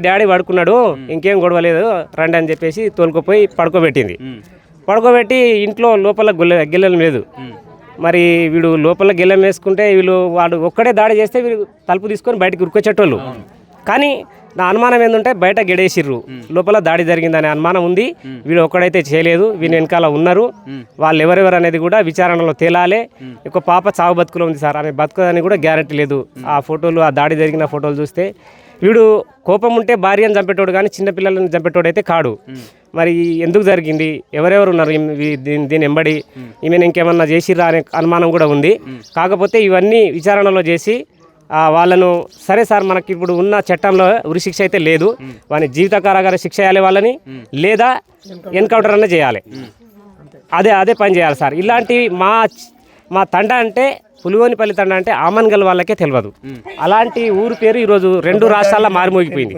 Daddy పడుకున్నాడు, ఇంకేం గొడవలేదు రండి అని చెప్పేసి తోలుకుపోయి పడుకోబెట్టింది. పడుకోబెట్టి ఇంట్లో లోపల గిల్లెం లేదు. మరి వీడు లోపల గిల్లెం వేసుకుంటే వాడు ఒక్కడే దాడి చేస్తే వీడు తలుపు తీసుకొని బయటకు ఉరుకొచ్చేటోళ్ళు. కానీ నా అనుమానం ఏంటంటే బయట గెడేసిర్రు, లోపల దాడి జరిగిందనే అనుమానం ఉంది. వీడు ఒక్కడైతే చేయలేదు, వీని వెనకాల ఉన్నారు. వాళ్ళు ఎవరెవరు అనేది కూడా విచారణలో తేలాలే. ఒక పాప చావు బతుకులో ఉంది సార్, ఆమె బతుకుదని కూడా గ్యారెంటీ లేదు. ఆ ఫోటోలు, ఆ దాడి జరిగిన ఫోటోలు చూస్తే వీడు కోపం ఉంటే భార్యను చంపేటోడు కానీ చిన్నపిల్లలను చంపేటోడు అయితే కాడు. మరి ఎందుకు జరిగింది, ఎవరెవరు ఉన్నారు దీని ఎంబడి, ఈమెను ఇంకేమన్నా చేసిర్రా అనే అనుమానం కూడా ఉంది. కాకపోతే ఇవన్నీ విచారణలో చేసి వాళ్ళను సరే సార్ మనకి ఇప్పుడు ఉన్న చట్టంలో ఉరిశిక్ష అయితే లేదు, వాని జీవిత కారాగార శిక్ష చేయాలి వాళ్ళని, లేదా ఎన్కౌంటర్ అన్న చేయాలి. అదే పని చేయాలి సార్. ఇలాంటి మా తండ అంటే పులివోనిపల్లి తండ అంటే ఆమన్గల్ వాళ్ళకే తెలియదు. అలాంటి ఊరు పేరు ఈరోజు 2 రాష్ట్రాల్లో మారుమోగిపోయింది.